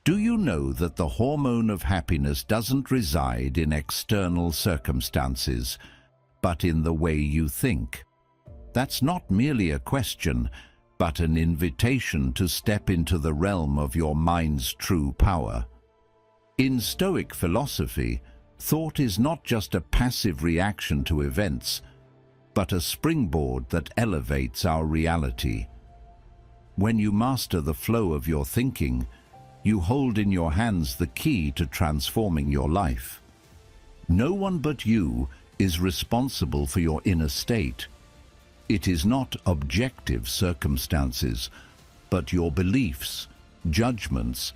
Do you know that the hormone of happiness doesn't reside in external circumstances, but in the way you think? That's not merely a question, but an invitation to step into the realm of your mind's true power. In Stoic philosophy, thought is not just a passive reaction to events, but a springboard that elevates our reality. When you master the flow of your thinking, you hold in your hands the key to transforming your life. No one but you is responsible for your inner state. It is not objective circumstances, but your beliefs, judgments,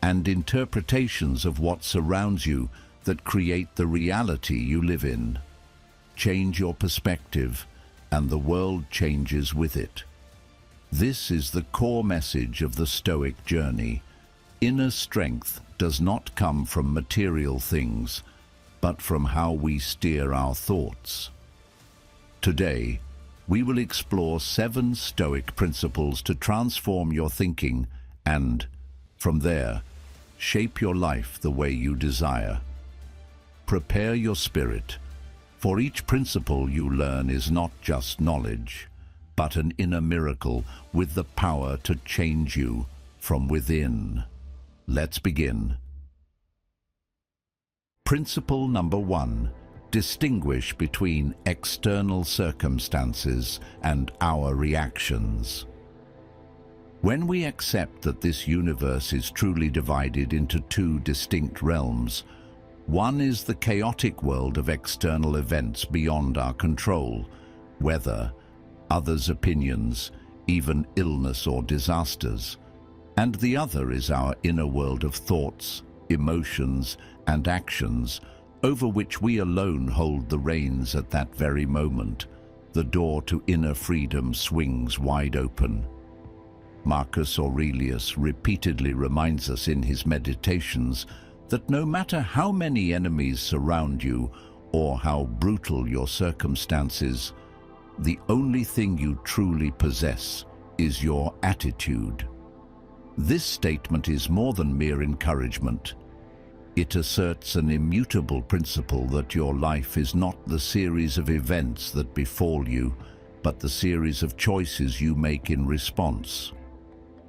and interpretations of what surrounds you that create the reality you live in. Change your perspective, and the world changes with it. This is the core message of the Stoic journey. Inner strength does not come from material things, but from how we steer our thoughts. Today, we will explore 7 Stoic principles to transform your thinking and, from there, shape your life the way you desire. Prepare your spirit, for each principle you learn is not just knowledge, but an inner miracle with the power to change you from within. Let's begin. Principle number 1. Distinguish between external circumstances and our reactions. When we accept that this universe is truly divided into 2 distinct realms, one is the chaotic world of external events beyond our control, weather, others' opinions, even illness or disasters, and the other is our inner world of thoughts, emotions, and actions, over which we alone hold the reins at that very moment. The door to inner freedom swings wide open. Marcus Aurelius repeatedly reminds us in his Meditations that no matter how many enemies surround you or how brutal your circumstances, the only thing you truly possess is your attitude. This statement is more than mere encouragement. It asserts an immutable principle that your life is not the series of events that befall you, but the series of choices you make in response.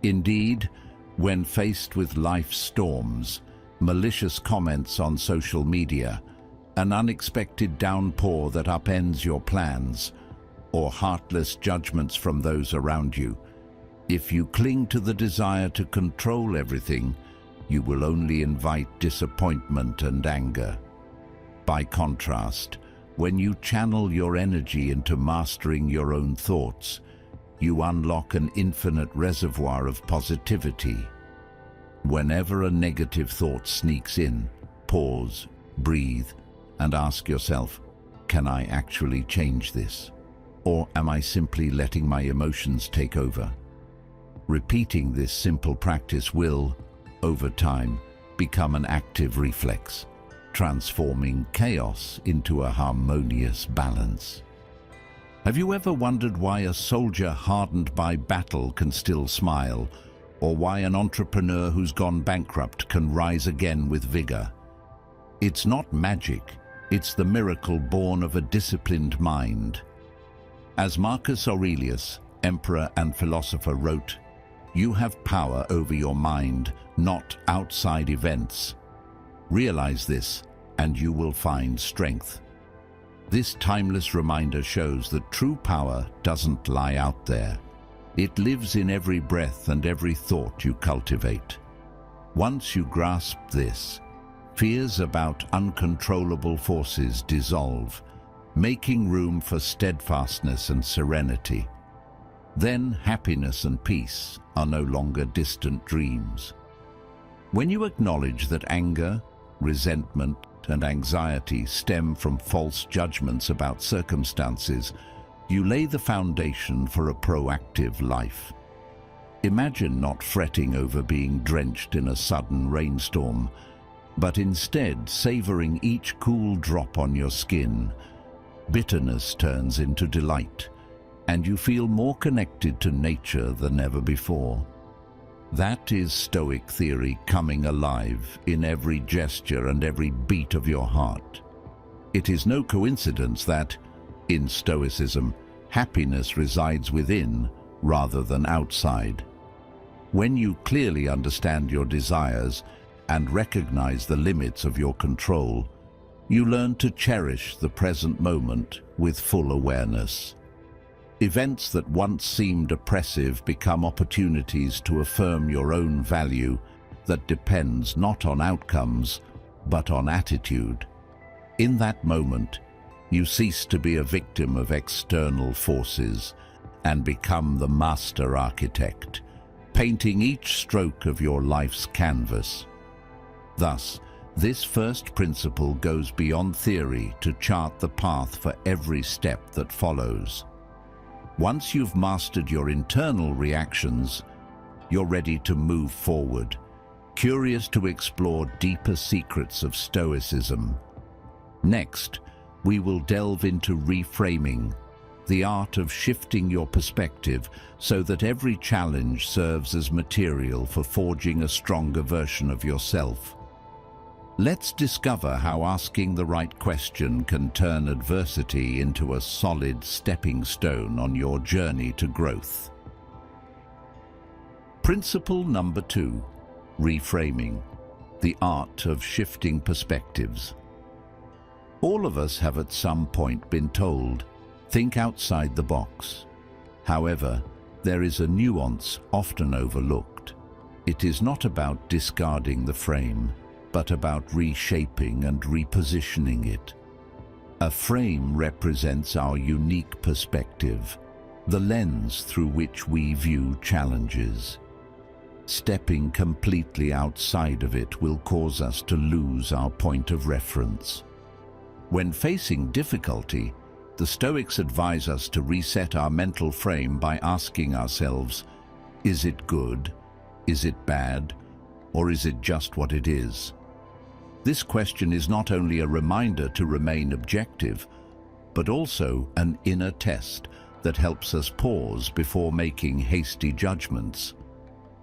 Indeed, when faced with life's storms, malicious comments on social media, an unexpected downpour that upends your plans, or heartless judgments from those around you, if you cling to the desire to control everything, you will only invite disappointment and anger. By contrast, when you channel your energy into mastering your own thoughts, you unlock an infinite reservoir of positivity. Whenever a negative thought sneaks in, pause, breathe, and ask yourself, can I actually change this? Or am I simply letting my emotions take over? Repeating this simple practice will, over time, become an active reflex, transforming chaos into a harmonious balance. Have you ever wondered why a soldier hardened by battle can still smile, or why an entrepreneur who's gone bankrupt can rise again with vigor? It's not magic, it's the miracle born of a disciplined mind. As Marcus Aurelius, emperor and philosopher, wrote, "You have power over your mind, not outside events. Realize this, and you will find strength." This timeless reminder shows that true power doesn't lie out there. It lives in every breath and every thought you cultivate. Once you grasp this, fears about uncontrollable forces dissolve, making room for steadfastness and serenity. Then happiness and peace are no longer distant dreams. When you acknowledge that anger, resentment, and anxiety stem from false judgments about circumstances, you lay the foundation for a proactive life. Imagine not fretting over being drenched in a sudden rainstorm, but instead savoring each cool drop on your skin. Bitterness turns into delight, and you feel more connected to nature than ever before. That is Stoic theory coming alive in every gesture and every beat of your heart. It is no coincidence that, in Stoicism, happiness resides within rather than outside. When you clearly understand your desires and recognize the limits of your control, you learn to cherish the present moment with full awareness. Events that once seemed oppressive become opportunities to affirm your own value that depends not on outcomes, but on attitude. In that moment, you cease to be a victim of external forces and become the master architect, painting each stroke of your life's canvas. Thus, this first principle goes beyond theory to chart the path for every step that follows. Once you've mastered your internal reactions, you're ready to move forward, curious to explore deeper secrets of Stoicism. Next, we will delve into reframing, the art of shifting your perspective so that every challenge serves as material for forging a stronger version of yourself. Let's discover how asking the right question can turn adversity into a solid stepping stone on your journey to growth. Principle number 2, reframing, the art of shifting perspectives. All of us have at some point been told, think outside the box. However, there is a nuance often overlooked. It is not about discarding the frame, but about reshaping and repositioning it. A frame represents our unique perspective, the lens through which we view challenges. Stepping completely outside of it will cause us to lose our point of reference. When facing difficulty, the Stoics advise us to reset our mental frame by asking ourselves, is it good? Is it bad? Or is it just what it is? This question is not only a reminder to remain objective, but also an inner test that helps us pause before making hasty judgments.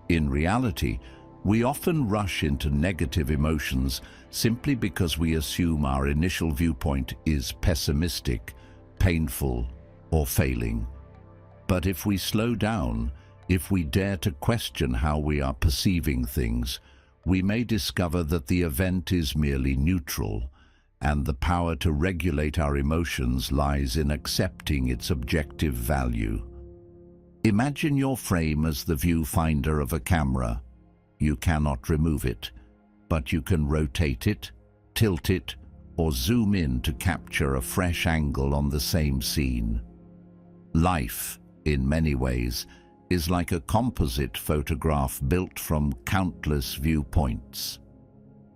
In reality, we often rush into negative emotions simply because we assume our initial viewpoint is pessimistic, painful, or failing. But if we slow down, if we dare to question how we are perceiving things, we may discover that the event is merely neutral, and the power to regulate our emotions lies in accepting its objective value. Imagine your frame as the viewfinder of a camera. You cannot remove it, but you can rotate it, tilt it, or zoom in to capture a fresh angle on the same scene. Life, in many ways, is like a composite photograph built from countless viewpoints.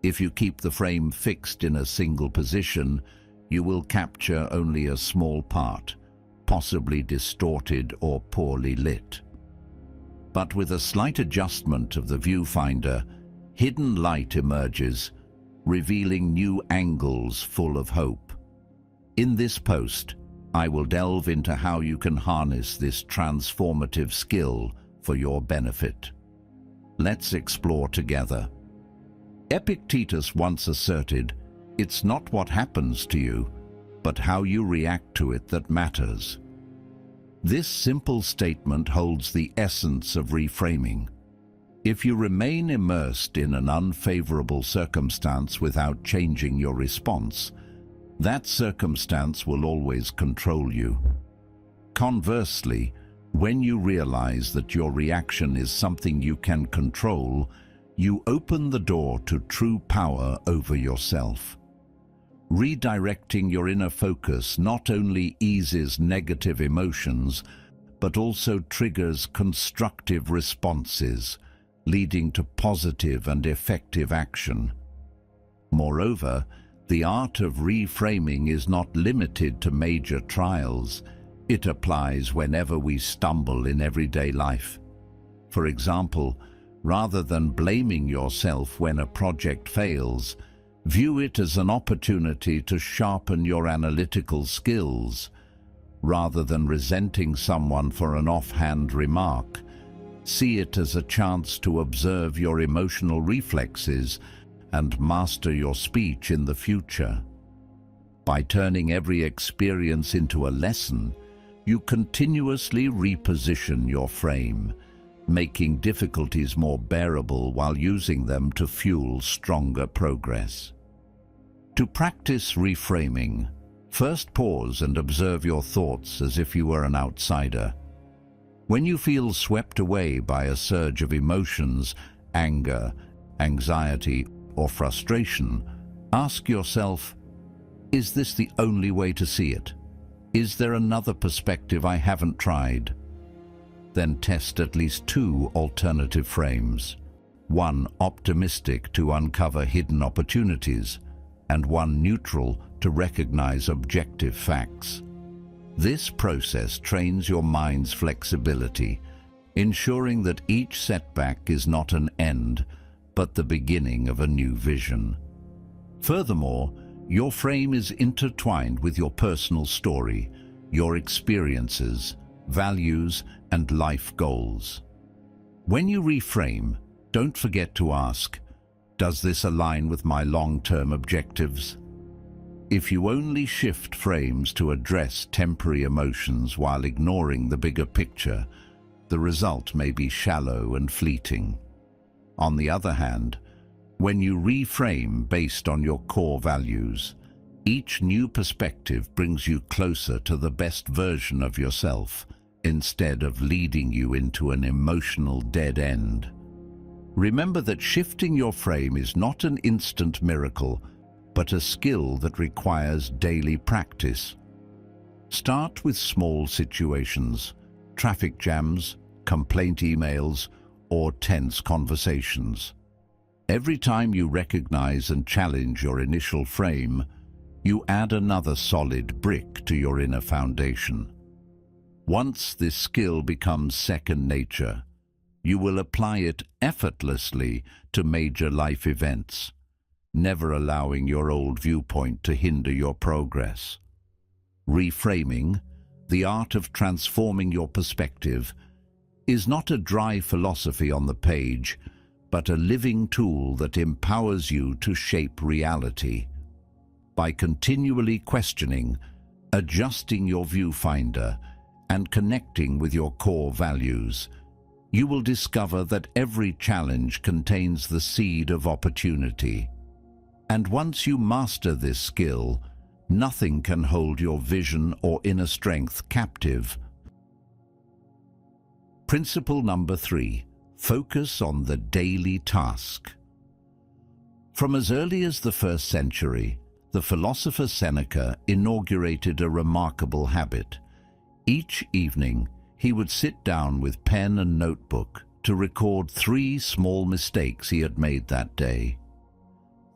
If you keep the frame fixed in a single position, you will capture only a small part, possibly distorted or poorly lit. But with a slight adjustment of the viewfinder, hidden light emerges, revealing new angles full of hope. In this post, I will delve into how you can harness this transformative skill for your benefit. Let's explore together. Epictetus once asserted, "It's not what happens to you, but how you react to it that matters." This simple statement holds the essence of reframing. If you remain immersed in an unfavorable circumstance without changing your response, that circumstance will always control you. Conversely, when you realize that your reaction is something you can control, you open the door to true power over yourself. Redirecting your inner focus not only eases negative emotions, but also triggers constructive responses, leading to positive and effective action. Moreover, the art of reframing is not limited to major trials. It applies whenever we stumble in everyday life. For example, rather than blaming yourself when a project fails, view it as an opportunity to sharpen your analytical skills. Rather than resenting someone for an offhand remark, See it as a chance to observe your emotional reflexes and master your speech in the future. By turning every experience into a lesson, you continuously reposition your frame, making difficulties more bearable while using them to fuel stronger progress. To practice reframing, first pause and observe your thoughts as if you were an outsider. When you feel swept away by a surge of emotions, anger, anxiety, or frustration, ask yourself, is this the only way to see it? Is there another perspective I haven't tried? Then test at least 2 alternative frames. One optimistic to uncover hidden opportunities, and one neutral to recognize objective facts. This process trains your mind's flexibility, ensuring that each setback is not an end, but the beginning of a new vision. Furthermore, your frame is intertwined with your personal story, your experiences, values, and life goals. When you reframe, don't forget to ask, does this align with my long-term objectives? If you only shift frames to address temporary emotions while ignoring the bigger picture, the result may be shallow and fleeting. On the other hand, when you reframe based on your core values, each new perspective brings you closer to the best version of yourself, instead of leading you into an emotional dead end. Remember that shifting your frame is not an instant miracle, but a skill that requires daily practice. Start with small situations, traffic jams, complaint emails, or tense conversations. Every time you recognize and challenge your initial frame, you add another solid brick to your inner foundation. Once this skill becomes second nature, you will apply it effortlessly to major life events, never allowing your old viewpoint to hinder your progress. Reframing, the art of transforming your perspective, is not a dry philosophy on the page, but a living tool that empowers you to shape reality. By continually questioning, adjusting your viewfinder, and connecting with your core values, you will discover that every challenge contains the seed of opportunity. And once you master this skill, nothing can hold your vision or inner strength captive. Principle number 3. Focus on the daily task. From as early as the 1st century, the philosopher Seneca inaugurated a remarkable habit. Each evening, he would sit down with pen and notebook to record 3 small mistakes he had made that day.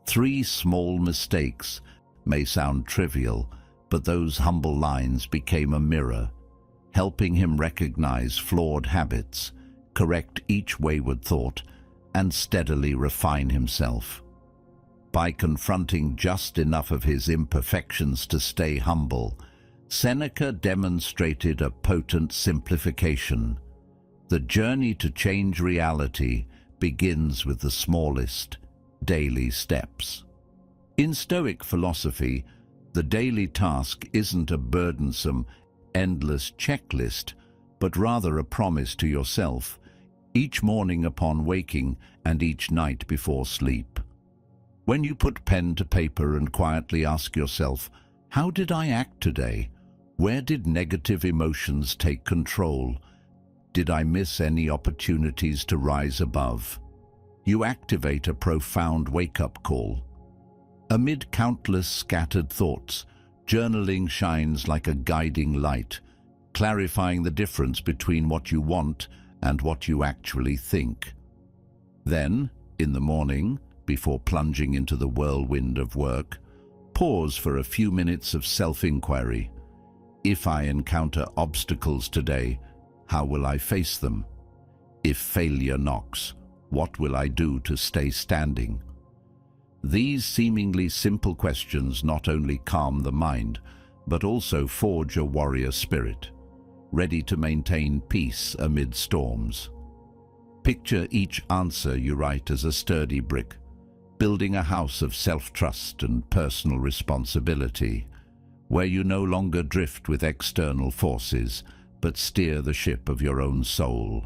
3 small mistakes may sound trivial, but those humble lines became a mirror, helping him recognize flawed habits, correct each wayward thought, and steadily refine himself. By confronting just enough of his imperfections to stay humble, Seneca demonstrated a potent simplification. The journey to change reality begins with the smallest, daily steps. In Stoic philosophy, the daily task isn't a burdensome, endless checklist, but rather a promise to yourself, each morning upon waking and each night before sleep. When you put pen to paper and quietly ask yourself, how did I act today? Where did negative emotions take control? Did I miss any opportunities to rise above? You activate a profound wake-up call. Amid countless scattered thoughts, journaling shines like a guiding light, clarifying the difference between what you want and what you actually think. Then, in the morning, before plunging into the whirlwind of work, pause for a few minutes of self-inquiry. If I encounter obstacles today, how will I face them? If failure knocks, what will I do to stay standing? These seemingly simple questions not only calm the mind, but also forge a warrior spirit, ready to maintain peace amid storms. Picture each answer you write as a sturdy brick, building a house of self-trust and personal responsibility, where you no longer drift with external forces, but steer the ship of your own soul.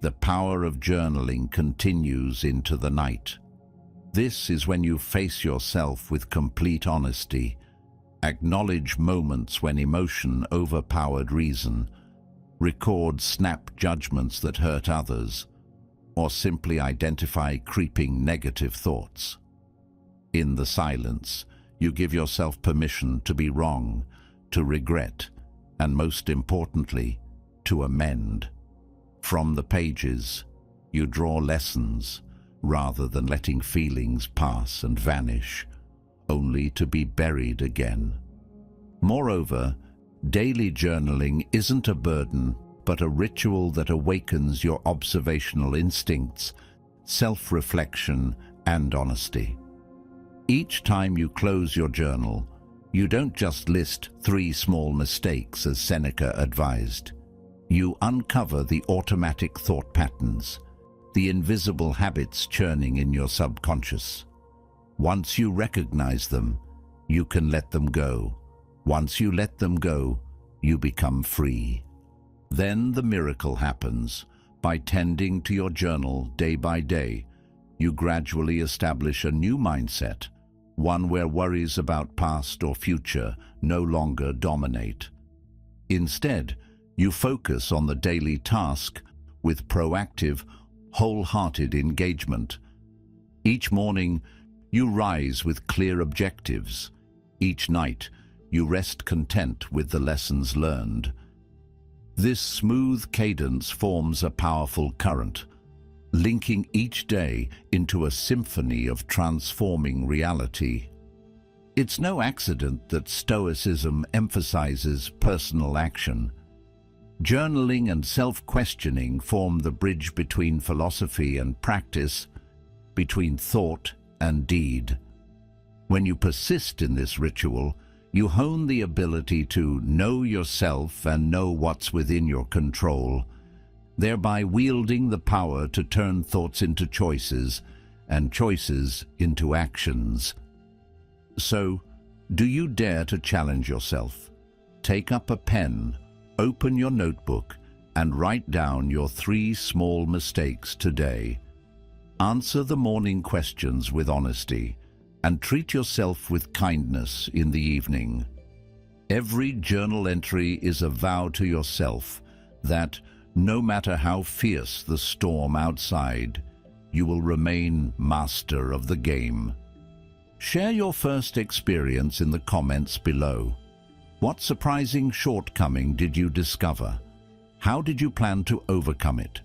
The power of journaling continues into the night. This is when you face yourself with complete honesty, acknowledge moments when emotion overpowered reason, record snap judgments that hurt others, or simply identify creeping negative thoughts. In the silence, you give yourself permission to be wrong, to regret, and most importantly, to amend. From the pages, you draw lessons rather than letting feelings pass and vanish, only to be buried again. Moreover, daily journaling isn't a burden, but a ritual that awakens your observational instincts, self-reflection, and honesty. Each time you close your journal, you don't just list 3 small mistakes as Seneca advised. You uncover the automatic thought patterns, the invisible habits churning in your subconscious. Once you recognize them, you can let them go. Once you let them go, you become free. Then the miracle happens. By tending to your journal day by day, you gradually establish a new mindset, one where worries about past or future no longer dominate. Instead, you focus on the daily task with proactive, wholehearted engagement. Each morning, you rise with clear objectives. Each night, you rest content with the lessons learned. This smooth cadence forms a powerful current, linking each day into a symphony of transforming reality. It's no accident that Stoicism emphasizes personal action. Journaling and self-questioning form the bridge between philosophy and practice, between thought and deed. When you persist in this ritual, you hone the ability to know yourself and know what's within your control, thereby wielding the power to turn thoughts into choices and choices into actions. So, do you dare to challenge yourself? Take up a pen, open your notebook, and write down your 3 small mistakes today. Answer the morning questions with honesty, and treat yourself with kindness in the evening. Every journal entry is a vow to yourself that, no matter how fierce the storm outside, you will remain master of the game. Share your first experience in the comments below. What surprising shortcoming did you discover? How did you plan to overcome it?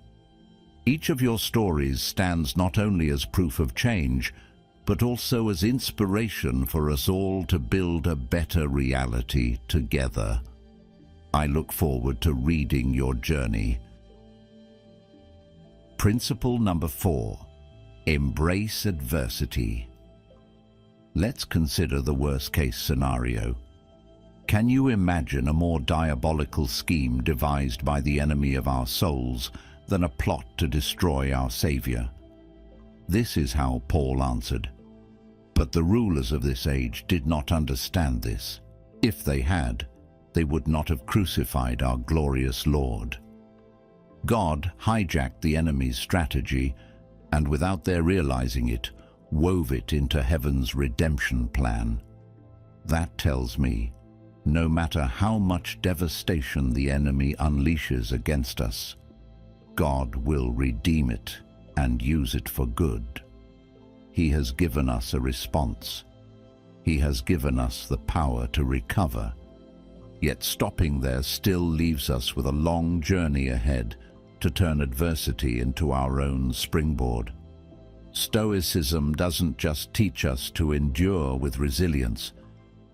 Each of your stories stands not only as proof of change, but also as inspiration for us all to build a better reality together. I look forward to reading your journey. Principle number 4. Embrace adversity. Let's consider the worst-case scenario. Can you imagine a more diabolical scheme devised by the enemy of our souls than a plot to destroy our Savior? This is how Paul answered. But the rulers of this age did not understand this. If they had, they would not have crucified our glorious Lord. God hijacked the enemy's strategy and, without their realizing it, wove it into heaven's redemption plan. That tells me, no matter how much devastation the enemy unleashes against us, God will redeem it and use it for good. He has given us a response. He has given us the power to recover. Yet stopping there still leaves us with a long journey ahead to turn adversity into our own springboard. Stoicism doesn't just teach us to endure with resilience.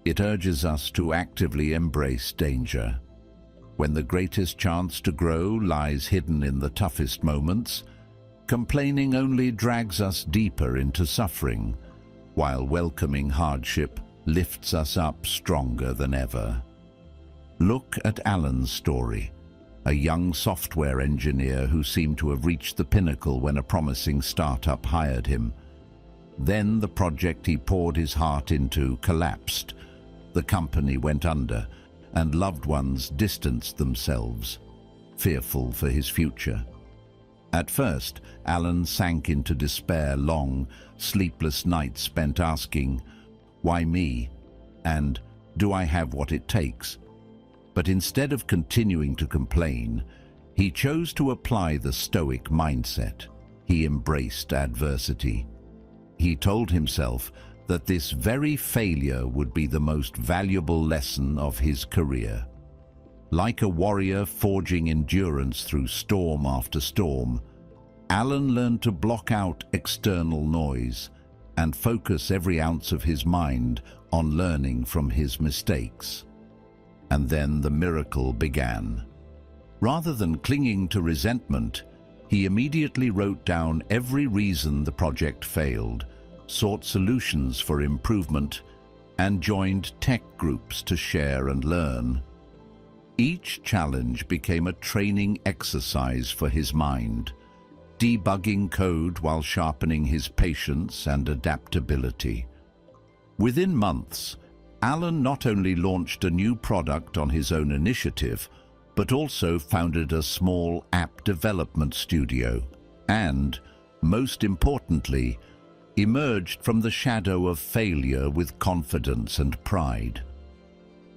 It urges us to actively embrace danger. When the greatest chance to grow lies hidden in the toughest moments, complaining only drags us deeper into suffering, while welcoming hardship lifts us up stronger than ever. Look at Alan's story. a young software engineer who seemed to have reached the pinnacle when a promising startup hired him. Then the project he poured his heart into collapsed. The company went under, and loved ones distanced themselves, fearful for his future. At first, Alan sank into despair, long, sleepless nights spent asking, "Why me?" and "Do I have what it takes?" But instead of continuing to complain, he chose to apply the Stoic mindset. He embraced adversity. He told himself that this very failure would be the most valuable lesson of his career. Like a warrior forging endurance through storm after storm, Alan learned to block out external noise and focus every ounce of his mind on learning from his mistakes. And then the miracle began. Rather than clinging to resentment, he immediately wrote down every reason the project failed, sought solutions for improvement, and joined tech groups to share and learn. Each challenge became a training exercise for his mind, debugging code while sharpening his patience and adaptability. Within months, Alan not only launched a new product on his own initiative, but also founded a small app development studio and, most importantly, emerged from the shadow of failure with confidence and pride.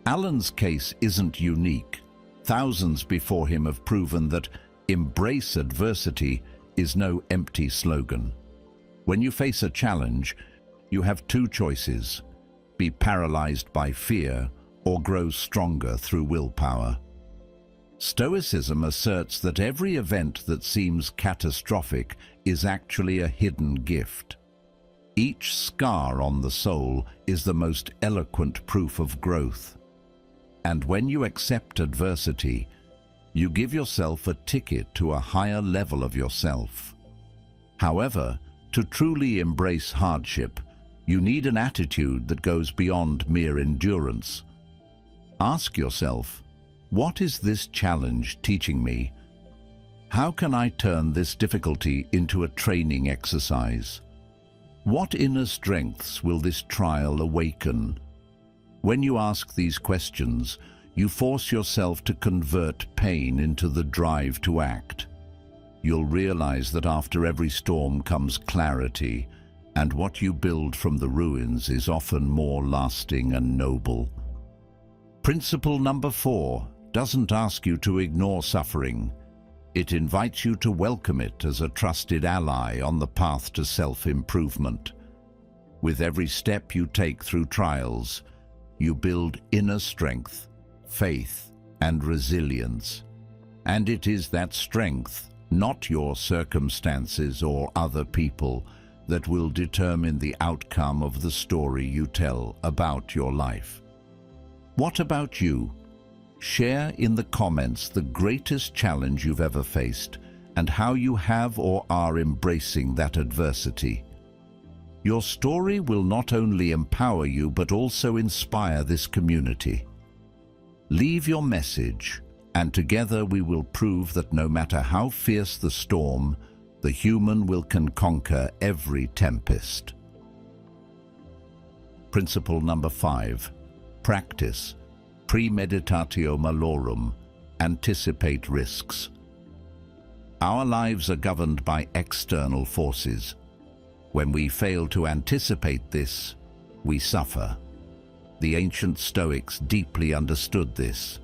Alan's case isn't unique. Thousands before him have proven that "embrace adversity" is no empty slogan. When you face a challenge, you have two choices: be paralyzed by fear or grow stronger through willpower. Stoicism asserts that every event that seems catastrophic is actually a hidden gift. Each scar on the soul is the most eloquent proof of growth. And when you accept adversity, you give yourself a ticket to a higher level of yourself. However, to truly embrace hardship, you need an attitude that goes beyond mere endurance. Ask yourself, what is this challenge teaching me? How can I turn this difficulty into a training exercise? What inner strengths will this trial awaken? When you ask these questions, you force yourself to convert pain into the drive to act. You'll realize that after every storm comes clarity, and what you build from the ruins is often more lasting and noble. Principle number 4 doesn't ask you to ignore suffering. It invites you to welcome it as a trusted ally on the path to self-improvement. With every step you take through trials, you build inner strength, faith, and resilience. And it is that strength, not your circumstances or other people, that will determine the outcome of the story you tell about your life. What about you? Share in the comments the greatest challenge you've ever faced and how you have or are embracing that adversity. Your story will not only empower you but also inspire this community. Leave your message, and together we will prove that no matter how fierce the storm, the human will can conquer every tempest. Principle number 5. Practice. Premeditatio malorum. Anticipate risks. Our lives are governed by external forces. When we fail to anticipate this, we suffer. The ancient Stoics deeply understood this.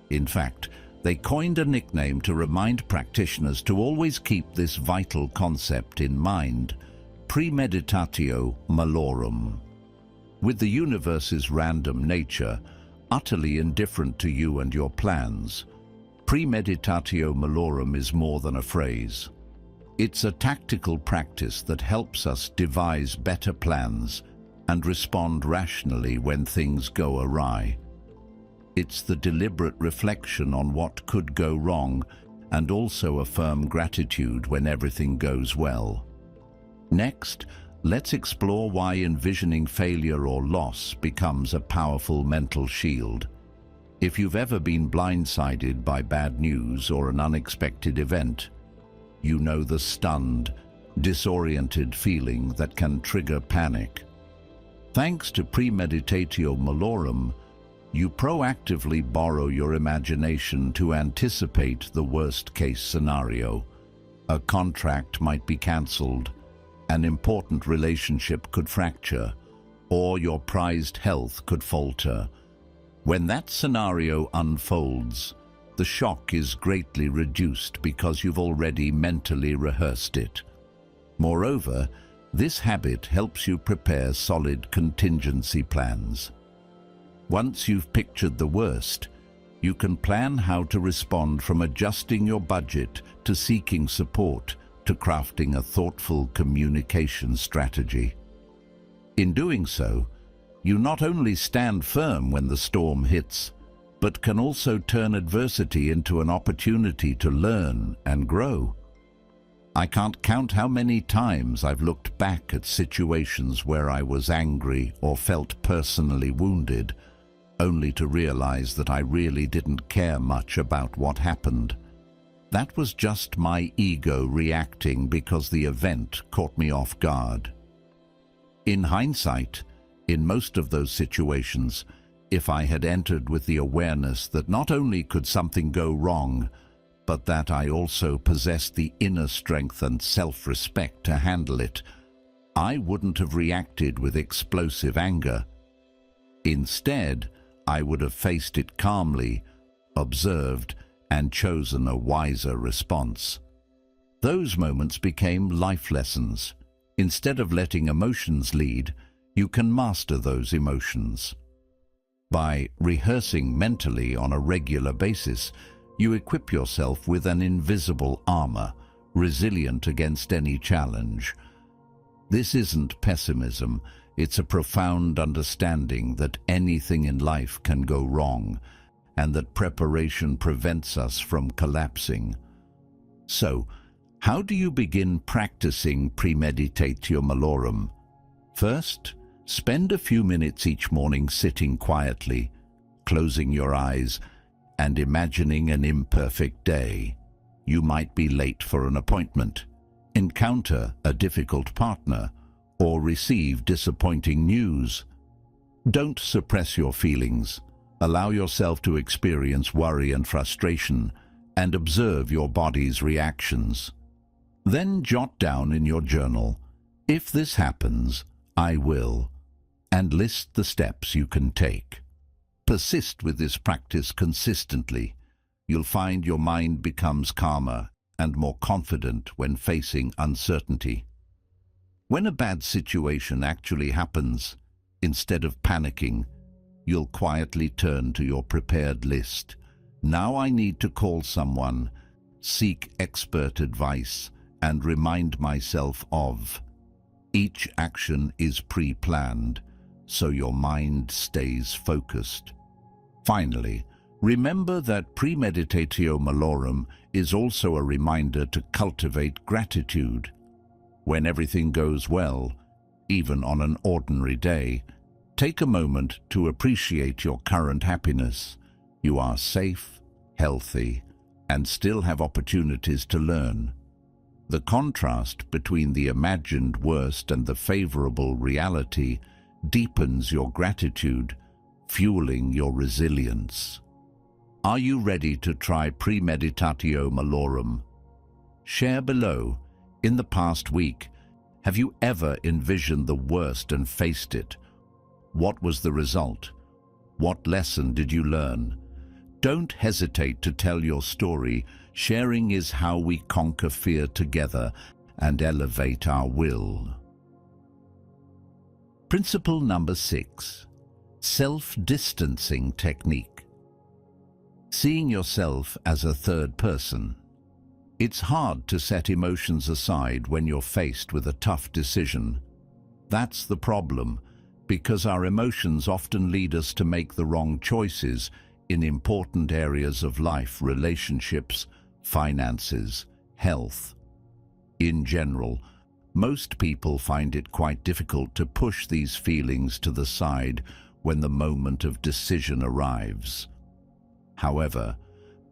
In fact, they coined a nickname to remind practitioners to always keep this vital concept in mind: premeditatio malorum. With the universe's random nature utterly indifferent to you and your plans, premeditatio malorum is more than a phrase. It's a tactical practice that helps us devise better plans and respond rationally when things go awry. It's the deliberate reflection on what could go wrong and also a firm gratitude when everything goes well. Next, let's explore why envisioning failure or loss becomes a powerful mental shield. If you've ever been blindsided by bad news or an unexpected event, you know the stunned, disoriented feeling that can trigger panic. Thanks to premeditatio malorum, you proactively borrow your imagination to anticipate the worst-case scenario. A contract might be cancelled, an important relationship could fracture, or your prized health could falter. When that scenario unfolds, the shock is greatly reduced because you've already mentally rehearsed it. Moreover, this habit helps you prepare solid contingency plans. Once you've pictured the worst, you can plan how to respond, from adjusting your budget to seeking support to crafting a thoughtful communication strategy. In doing so, you not only stand firm when the storm hits, but can also turn adversity into an opportunity to learn and grow. I can't count how many times I've looked back at situations where I was angry or felt personally wounded, only to realize that I really didn't care much about what happened. That was just my ego reacting because the event caught me off guard. In hindsight, in most of those situations, if I had entered with the awareness that not only could something go wrong, but that I also possessed the inner strength and self-respect to handle it, I wouldn't have reacted with explosive anger. Instead, I would have faced it calmly, observed, and chosen a wiser response. Those moments became life lessons. Instead of letting emotions lead, you can master those emotions. By rehearsing mentally on a regular basis, you equip yourself with an invisible armor, resilient against any challenge. This isn't pessimism, it's a profound understanding that anything in life can go wrong, and that preparation prevents us from collapsing. So, how do you begin practicing premeditatio malorum? First, spend a few minutes each morning sitting quietly, closing your eyes, and imagining an imperfect day. You might be late for an appointment, encounter a difficult partner, or receive disappointing news. Don't suppress your feelings. Allow yourself to experience worry and frustration, and observe your body's reactions. Then jot down in your journal, "If this happens, I will," and list the steps you can take. Persist with this practice consistently. You'll find your mind becomes calmer and more confident when facing uncertainty. When a bad situation actually happens, instead of panicking, you'll quietly turn to your prepared list. Now I need to call someone, seek expert advice, and remind myself of. Each action is pre-planned, so your mind stays focused. Finally, remember that premeditatio malorum is also a reminder to cultivate gratitude. When everything goes well, even on an ordinary day, take a moment to appreciate your current happiness. You are safe, healthy, and still have opportunities to learn. The contrast between the imagined worst and the favorable reality deepens your gratitude, fueling your resilience. Are you ready to try premeditatio malorum? Share below. In the past week, have you ever envisioned the worst and faced it? What was the result? What lesson did you learn? Don't hesitate to tell your story. Sharing is how we conquer fear together and elevate our will. Principle number 6. Self-distancing technique. Seeing yourself as a third person. It's hard to set emotions aside when you're faced with a tough decision. That's the problem, because our emotions often lead us to make the wrong choices in important areas of life: relationships, finances, health. In general, most people find it quite difficult to push these feelings to the side when the moment of decision arrives. However,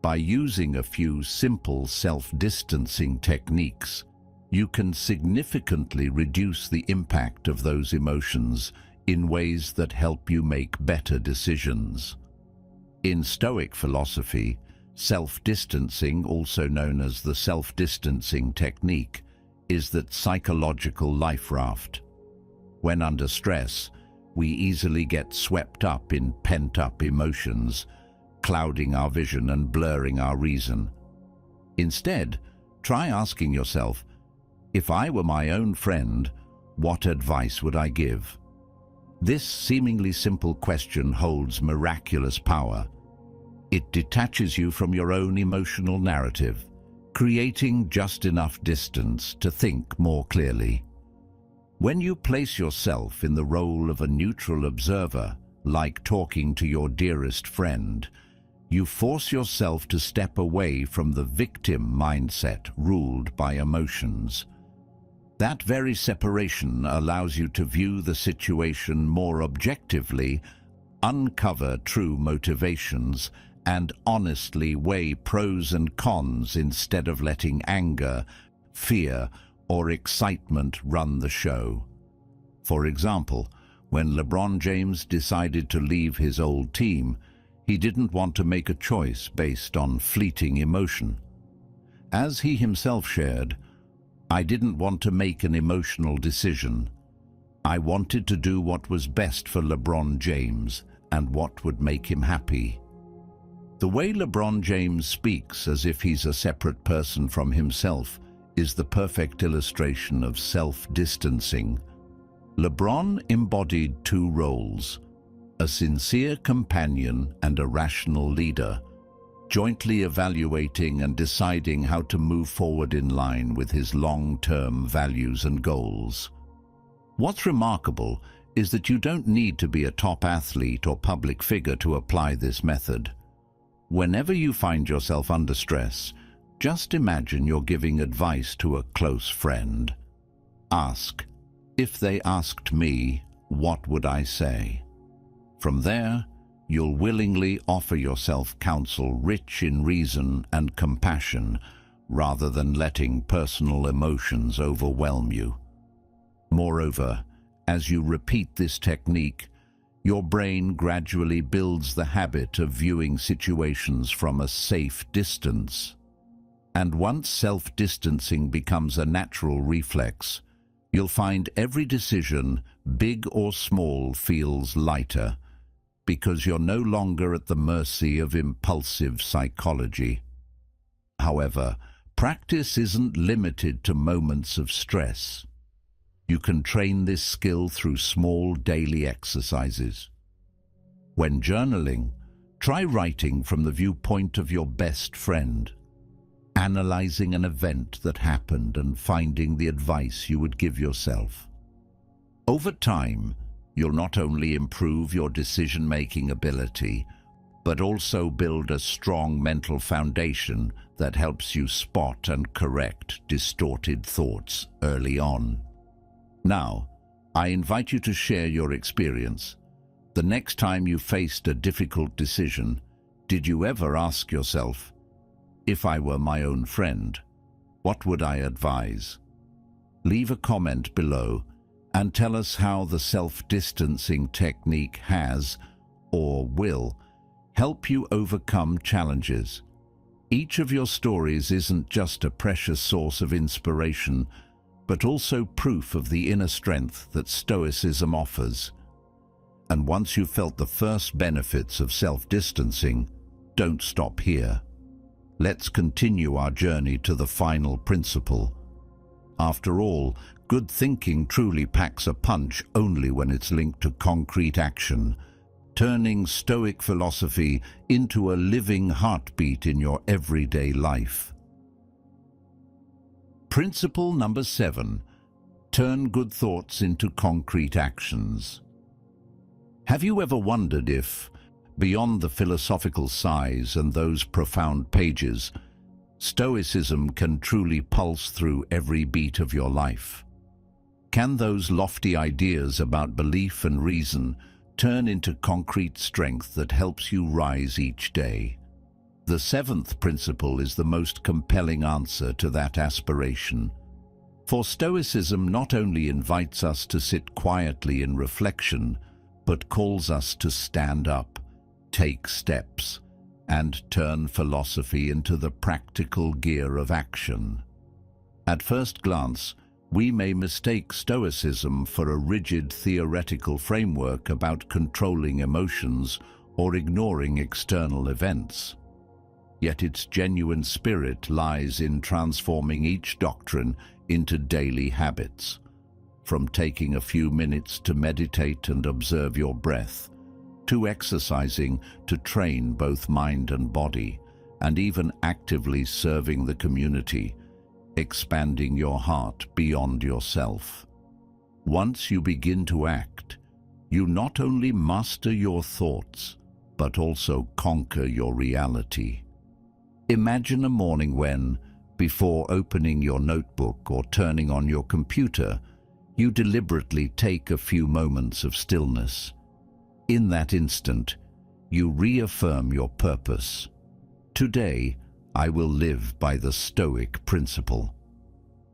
by using a few simple self-distancing techniques, you can significantly reduce the impact of those emotions in ways that help you make better decisions. In Stoic philosophy, self-distancing, also known as the self-distancing technique, is that psychological life raft. When under stress, we easily get swept up in pent-up emotions, clouding our vision and blurring our reason. Instead, try asking yourself, if I were my own friend, what advice would I give? This seemingly simple question holds miraculous power. It detaches you from your own emotional narrative, creating just enough distance to think more clearly. When you place yourself in the role of a neutral observer, like talking to your dearest friend, you force yourself to step away from the victim mindset ruled by emotions. That very separation allows you to view the situation more objectively, uncover true motivations, and honestly weigh pros and cons instead of letting anger, fear, or excitement run the show. For example, when LeBron James decided to leave his old team, he didn't want to make a choice based on fleeting emotion. As he himself shared, "I didn't want to make an emotional decision. I wanted to do what was best for LeBron James and what would make him happy." The way LeBron James speaks as if he's a separate person from himself is the perfect illustration of self-distancing. LeBron embodied two roles: a sincere companion and a rational leader, jointly evaluating and deciding how to move forward in line with his long-term values and goals. What's remarkable is that you don't need to be a top athlete or public figure to apply this method. Whenever you find yourself under stress, just imagine you're giving advice to a close friend. Ask, "If they asked me, what would I say?" From there, you'll willingly offer yourself counsel rich in reason and compassion, rather than letting personal emotions overwhelm you. Moreover, as you repeat this technique, your brain gradually builds the habit of viewing situations from a safe distance. And once self-distancing becomes a natural reflex, you'll find every decision, big or small, feels lighter, because you're no longer at the mercy of impulsive psychology. However, practice isn't limited to moments of stress. You can train this skill through small daily exercises. When journaling, try writing from the viewpoint of your best friend, analyzing an event that happened and finding the advice you would give yourself. Over time, you'll not only improve your decision-making ability, but also build a strong mental foundation that helps you spot and correct distorted thoughts early on. Now, I invite you to share your experience. The next time you faced a difficult decision, did you ever ask yourself, "If I were my own friend, what would I advise?" Leave a comment below and tell us how the self-distancing technique has, or will, help you overcome challenges. Each of your stories isn't just a precious source of inspiration, but also proof of the inner strength that Stoicism offers. And once you've felt the first benefits of self-distancing, don't stop here. Let's continue our journey to the final principle. After all, good thinking truly packs a punch only when it's linked to concrete action, turning Stoic philosophy into a living heartbeat in your everyday life. Principle number 7. Turn good thoughts into concrete actions. Have you ever wondered if, beyond the philosophical sighs and those profound pages, Stoicism can truly pulse through every beat of your life? Can those lofty ideas about belief and reason turn into concrete strength that helps you rise each day? The seventh principle is the most compelling answer to that aspiration. For Stoicism not only invites us to sit quietly in reflection, but calls us to stand up, take steps, and turn philosophy into the practical gear of action. At first glance, we may mistake Stoicism for a rigid theoretical framework about controlling emotions or ignoring external events. Yet its genuine spirit lies in transforming each doctrine into daily habits. From taking a few minutes to meditate and observe your breath, to exercising to train both mind and body, and even actively serving the community, expanding your heart beyond yourself. Once you begin to act, you not only master your thoughts, but also conquer your reality. Imagine a morning when, before opening your notebook or turning on your computer, you deliberately take a few moments of stillness. In that instant, you reaffirm your purpose. Today, I will live by the Stoic principle.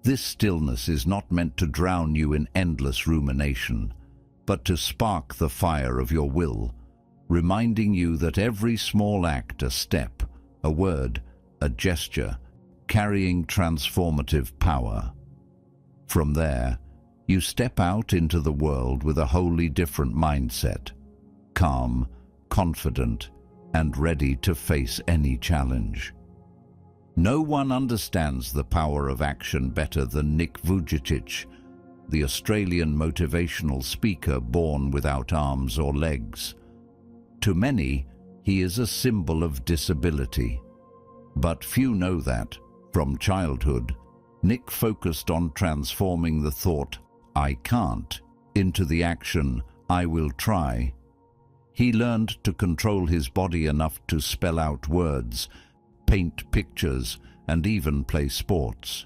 This stillness is not meant to drown you in endless rumination, but to spark the fire of your will, reminding you that every small act, a step, a word, a gesture, carrying transformative power. From there, you step out into the world with a wholly different mindset, calm, confident, and ready to face any challenge. No one understands the power of action better than Nick Vujicic, the Australian motivational speaker born without arms or legs. To many, he is a symbol of disability. But few know that, from childhood, Nick focused on transforming the thought, "I can't," into the action, "I will try." He learned to control his body enough to spell out words, paint pictures, and even play sports.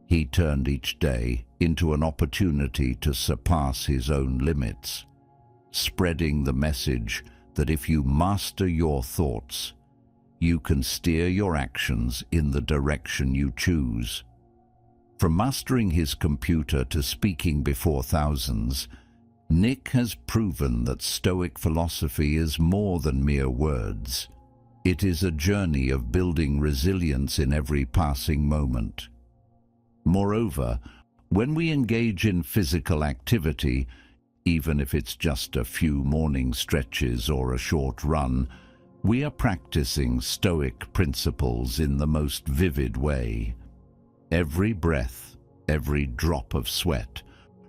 He turned each day into an opportunity to surpass his own limits, spreading the message that if you master your thoughts, you can steer your actions in the direction you choose. From mastering his computer to speaking before thousands, Nick has proven that Stoic philosophy is more than mere words. It is a journey of building resilience in every passing moment. Moreover, when we engage in physical activity, even if it's just a few morning stretches or a short run, we are practicing Stoic principles in the most vivid way. Every breath, every drop of sweat,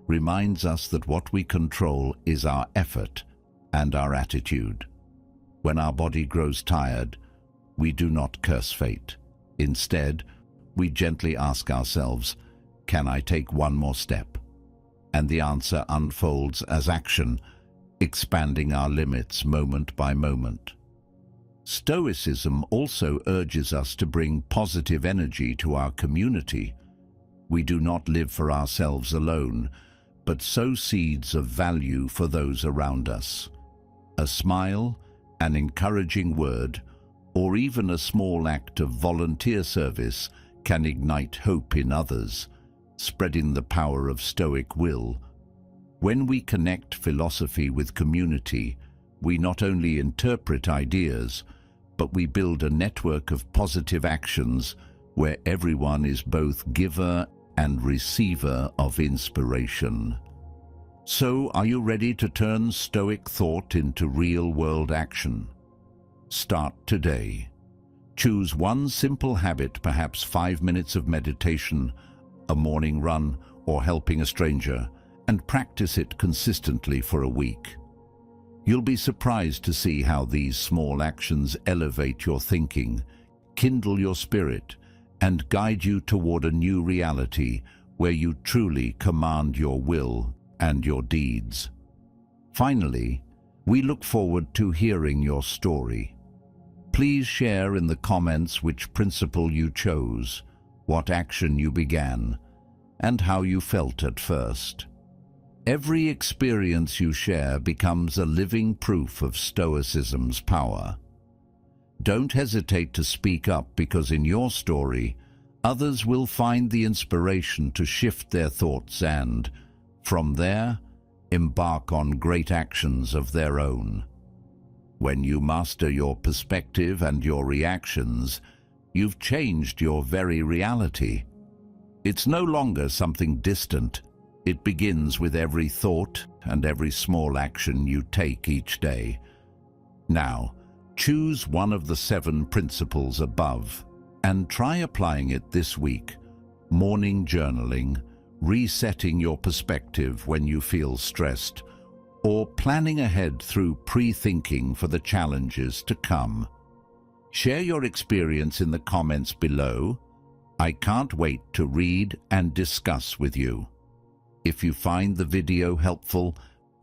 reminds us that what we control is our effort and our attitude. When our body grows tired, we do not curse fate. Instead, we gently ask ourselves, "Can I take one more step?" And the answer unfolds as action, expanding our limits moment by moment. Stoicism also urges us to bring positive energy to our community. We do not live for ourselves alone, but sow seeds of value for those around us. A smile, an encouraging word, or even a small act of volunteer service can ignite hope in others, spreading the power of Stoic will. When we connect philosophy with community, we not only interpret ideas, but we build a network of positive actions where everyone is both giver and receiver of inspiration. So, are you ready to turn Stoic thought into real-world action? Start today. Choose one simple habit, perhaps 5 minutes of meditation, a morning run, or helping a stranger, and practice it consistently for a week. You'll be surprised to see how these small actions elevate your thinking, kindle your spirit, and guide you toward a new reality where you truly command your will and your deeds. Finally, we look forward to hearing your story. Please share in the comments which principle you chose, what action you began, and how you felt at first. Every experience you share becomes a living proof of Stoicism's power. Don't hesitate to speak up, because in your story, others will find the inspiration to shift their thoughts and, from there, embark on great actions of their own. When you master your perspective and your reactions, you've changed your very reality. It's no longer something distant. It begins with every thought and every small action you take each day. Now, choose one of the 7 principles above and try applying it this week. Morning journaling, resetting your perspective when you feel stressed, or planning ahead through pre-thinking for the challenges to come. Share your experience in the comments below. I can't wait to read and discuss with you. If you find the video helpful,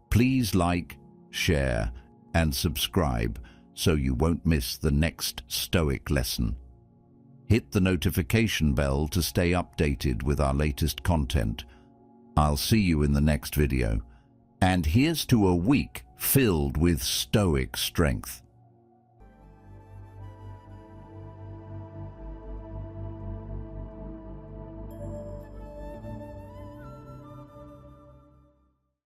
please like, share, and subscribe so you won't miss the next Stoic lesson. Hit the notification bell to stay updated with our latest content. I'll see you in the next video. And here's to a week filled with Stoic strength.